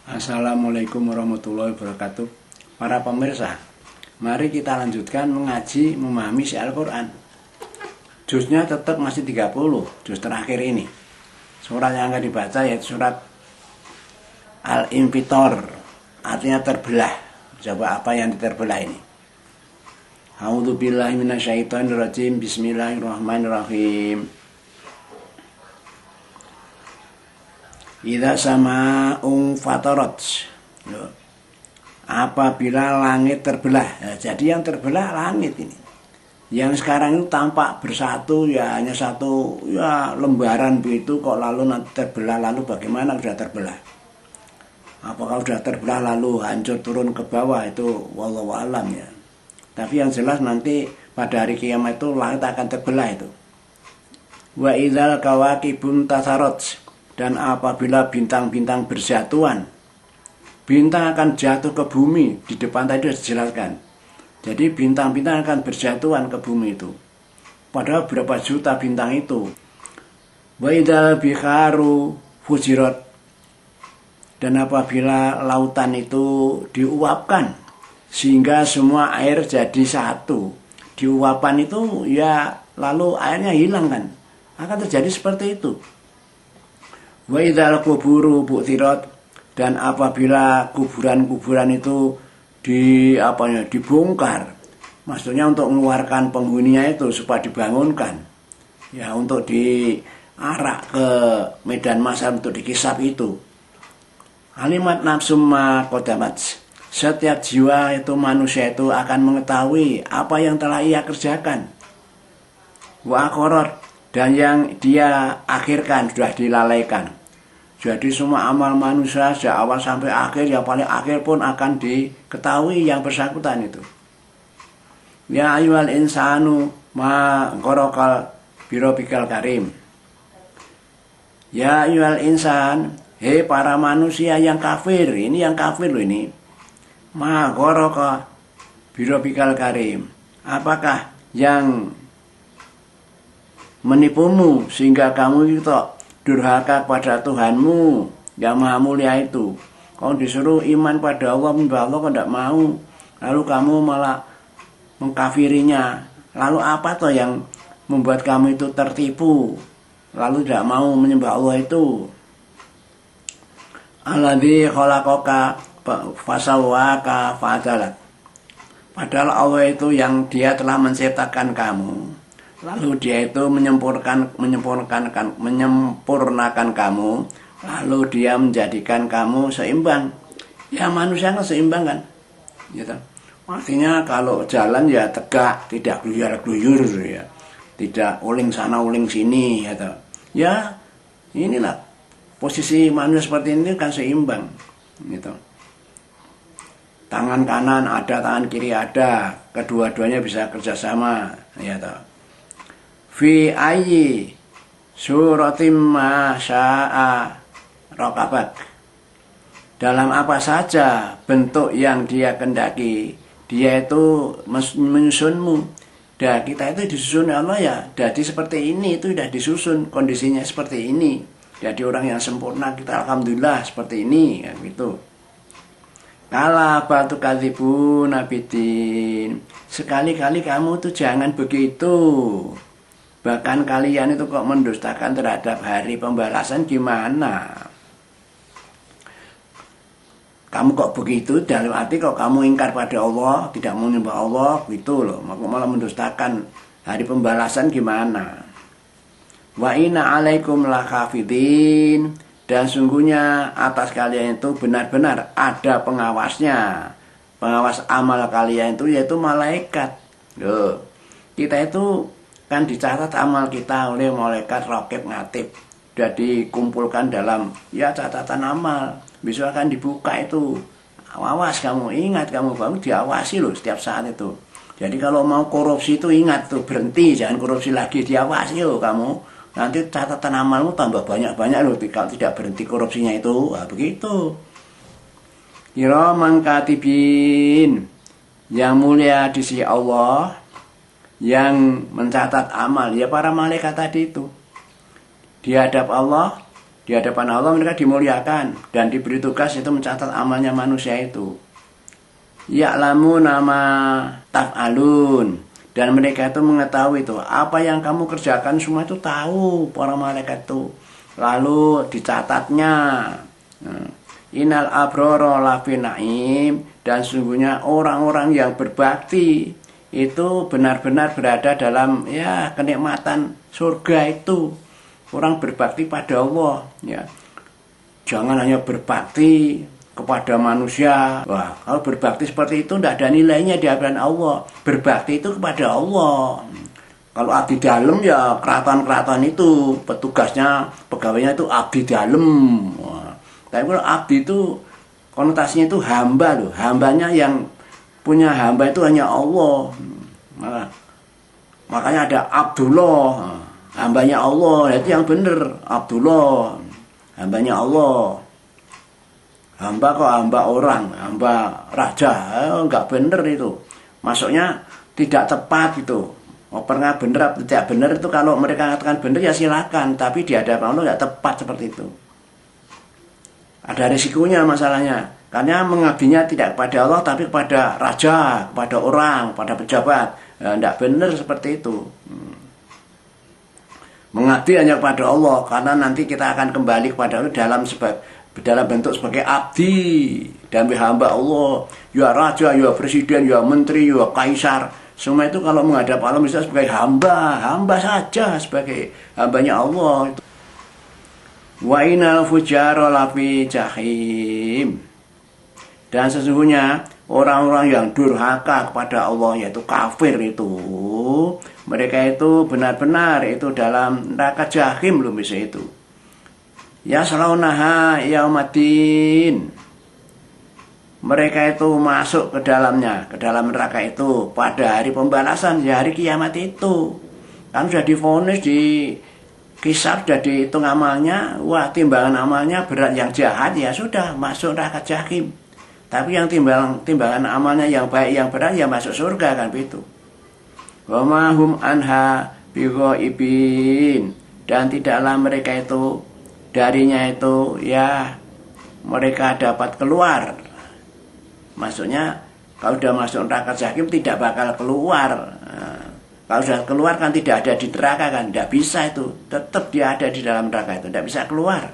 Assalamualaikum warahmatullahi wabarakatuh. Para pemirsa, mari kita lanjutkan mengaji memahami isi Al-Quran. Juznya tetap masih 30, juz terakhir ini. Surat yang akan dibaca yaitu surat Al-Infitor, artinya terbelah. Coba apa yang terbelah ini? A'udzubillahi minasyaitonirrajim. Bismillahirrahmanirrahim. Idza sama'un fatarat. Apabila langit terbelah. Jadi yang terbelah langit ini. Yang sekarang itu tampak bersatu ya hanya satu ya lembaran begitu kok lalu nanti terbelah, lalu bagaimana sudah terbelah? Apakah sudah terbelah lalu hancur turun ke bawah, itu wallahu alam ya. Tapi yang jelas nanti pada hari kiamat itu langit akan terbelah itu. Wa idzal kawakibun tasarat. Dan apabila bintang-bintang berjatuhan, bintang akan jatuh ke bumi. Di depan tadi sudah dijelaskan. Jadi bintang-bintang akan berjatuhan ke bumi itu. Padahal berapa juta bintang itu. Wa idzal biharu fujirat. Dan apabila lautan itu diuapkan sehingga semua air jadi satu. Diuapkan itu ya lalu airnya hilang kan. Akan terjadi seperti itu. Wa idzal quburu bu'thirat. Dan apabila kuburan-kuburan itu dibongkar, maksudnya untuk mengeluarkan penghuninya itu supaya dibangunkan, ya untuk diarak ke medan mahsyar untuk dikisap itu. Alimat nafsum ma qaddamat. Setiap jiwa itu, manusia itu akan mengetahui apa yang telah ia kerjakan. Wa akharat. Dan yang dia akhirkan sudah dilalaikan. Jadi semua amal manusia sejak awal sampai akhir, yang paling akhir pun akan diketahui yang bersangkutan itu. Ya ayyuhal insanu ma gharaqal birabikal karim. Ya ayyuhal insan, hei para manusia yang kafir, ini yang kafir loh ini. Ma gharaqal birabikal karim. Apakah yang menipumu sehingga kamu itu durhaka pada Tuhanmu yang maha mulia itu? Kau disuruh iman pada Allah, menyembah Allah kau tidak mau, lalu kamu malah mengkafirinya. Lalu apa toh yang membuat kamu itu tertipu lalu tidak mau menyembah Allah itu? Alladzi khalaqaka fasawwaka fa'adalak. Padahal Allah itu yang dia telah menciptakan kamu, lalu dia itu menyempurnakan kamu, lalu dia menjadikan kamu seimbang. Ya manusia kan seimbang kan, gitu. Artinya kalau jalan ya tegak, tidak gluyur-gluyur ya, tidak uling sana uling sini, gitu. Ya inilah posisi manusia seperti ini kan seimbang, gitu. Tangan kanan ada, tangan kiri ada, kedua-duanya bisa kerjasama, gitu. Fi ayyi suratim ma syaa raqabak. Dalam apa saja bentuk yang dia kendaki, dia itu menyusunmu. Dan kita itu disusun Allah ya, jadi seperti ini itu sudah disusun, kondisinya seperti ini. Jadi orang yang sempurna kita alhamdulillah seperti ini kan gitu. Kala batu kadzibu nabidin. Sekali-kali kamu tuh jangan begitu. Bahkan kalian itu kok mendustakan terhadap hari pembalasan, gimana? Kamu kok begitu, dalam arti kok kamu ingkar pada Allah, tidak mau menyembah Allah, gitu loh. Malah mendustakan hari pembalasan, gimana? Wa inna alaikum lahafidin. Dan sungguhnya atas kalian itu benar-benar ada pengawasnya. Pengawas amal kalian itu yaitu malaikat. Loh, kita itu kan dicatat amal kita oleh malaikat raqib ngatib, sudah dikumpulkan dalam ya catatan amal. Besok akan dibuka itu. Awas kamu, ingat kamu diawasi loh setiap saat itu. Jadi kalau mau korupsi itu ingat tuh, berhenti, jangan korupsi lagi, diawasi loh kamu. Nanti catatan amalmu tambah banyak-banyak loh kalau tidak berhenti korupsinya itu. Nah, begitu. Kiraman katibin, yang mulia di sisi Allah, yang mencatat amal ya para malaikat tadi itu. Di hadap Allah Di hadapan Allah mereka dimuliakan dan diberi tugas itu mencatat amalnya manusia itu. Ya'lamu nama taf'alun, dan mereka itu mengetahui itu apa yang kamu kerjakan semua itu tahu para malaikat itu. Lalu dicatatnya. Innal abrara lafi naim, dan sungguhnya orang-orang yang berbakti itu benar-benar berada dalam ya kenikmatan surga itu. Orang berbakti pada Allah ya. Jangan hanya berbakti kepada manusia. Wah, kalau berbakti seperti itu tidak ada nilainya di hadapan Allah. Berbakti itu kepada Allah. Kalau abdi dalem ya keraton-keraton itu petugasnya, pegawainya itu abdi dalem. Wah. Tapi kalau abdi itu konotasinya itu hamba loh. Hambanya yang punya hamba itu hanya Allah. Makanya ada Abdullah, hambanya Allah. Itu yang benar, Abdullah, hambanya Allah. Hamba kok hamba orang, hamba raja, enggak benar itu. Masuknya tidak tepat itu. Pernah benar atau tidak benar itu, kalau mereka katakan benar ya silakan, tapi di hadapan Allah enggak tepat seperti itu. Ada risikonya masalahnya. Karena mengabdinya tidak kepada Allah tapi kepada raja, kepada orang, kepada pejabat. Enggak benar seperti itu. Mengabdi hanya kepada Allah, karena nanti kita akan kembali kepada Allah dalam bentuk sebagai abdi dan hamba Allah, ya raja, ya presiden, ya menteri, ya kaisar. Semua itu kalau menghadap Allah bisa sebagai hamba saja, sebagai hambanya Allah. Wa inal fujara lafi jahim, dan sesungguhnya orang-orang yang durhaka kepada Allah, yaitu kafir itu, mereka itu benar-benar itu dalam neraka jahim loh bisa itu. Ya salaunaha yaumaddin, mereka itu masuk ke dalamnya, ke dalam neraka itu pada hari pembalasan, ya hari kiamat itu. Kan sudah divonis, di kisah, sudah dihitung amalnya. Wah, timbangan amalnya berat, yang jahat ya sudah masuk neraka jahim. Tapi yang timbangan amalnya yang baik, yang berat ya masuk surga, kan begitu. Wa ma hum anha bighaibin, dan tidaklah mereka itu darinya itu ya mereka dapat keluar. Maksudnya kalau sudah masuk neraka jahim tidak bakal keluar. Kalau sudah keluar kan tidak ada di neraka, kan tidak bisa itu, tetap dia ada di dalam neraka itu, tidak bisa keluar.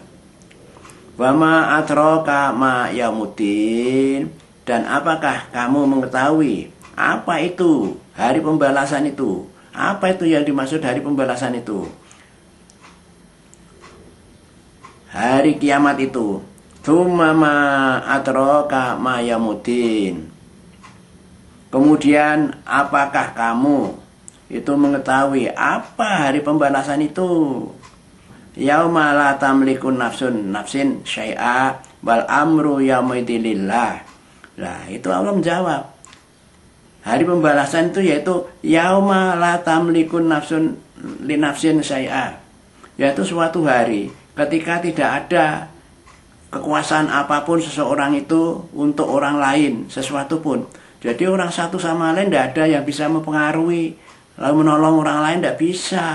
Wa ma adraka ma yaumuddin, dan apakah kamu mengetahui apa itu hari pembalasan itu? Apa itu yang dimaksud hari pembalasan itu? Hari kiamat itu. Tsumma ma adraka ma yaumuddin. Kemudian apakah kamu itu mengetahui apa hari pembalasan itu? Yauma la tamliku nafsun nafsin syai'a wal amru yaumaidin lillah. Nah, itu Allah menjawab. Hari pembalasan itu yaitu yauma la tamliku nafsun li nafsin syai'a. Yaitu suatu hari ketika tidak ada kekuasaan apapun seseorang itu untuk orang lain, sesuatu pun. Jadi orang satu sama lain tidak ada yang bisa mempengaruhi, lalu menolong orang lain tidak bisa.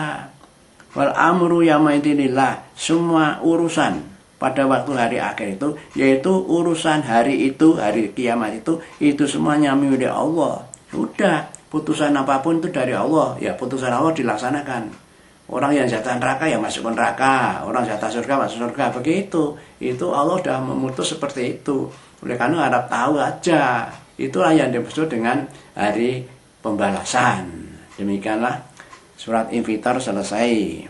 Wal amru yaumaidin lillah, semua urusan pada waktu hari akhir itu, yaitu urusan hari itu, hari kiamat itu semuanya milik Allah. Sudah, putusan apapun itu dari Allah, ya putusan Allah dilaksanakan. Orang yang jatah neraka ya masuk ke neraka, orang jatah surga masuk surga, begitu. Itu Allah sudah memutus seperti itu. Oleh karena harap tahu aja. Itulah yang dimaksud dengan hari pembalasan. Demikianlah surat Infitar selesai.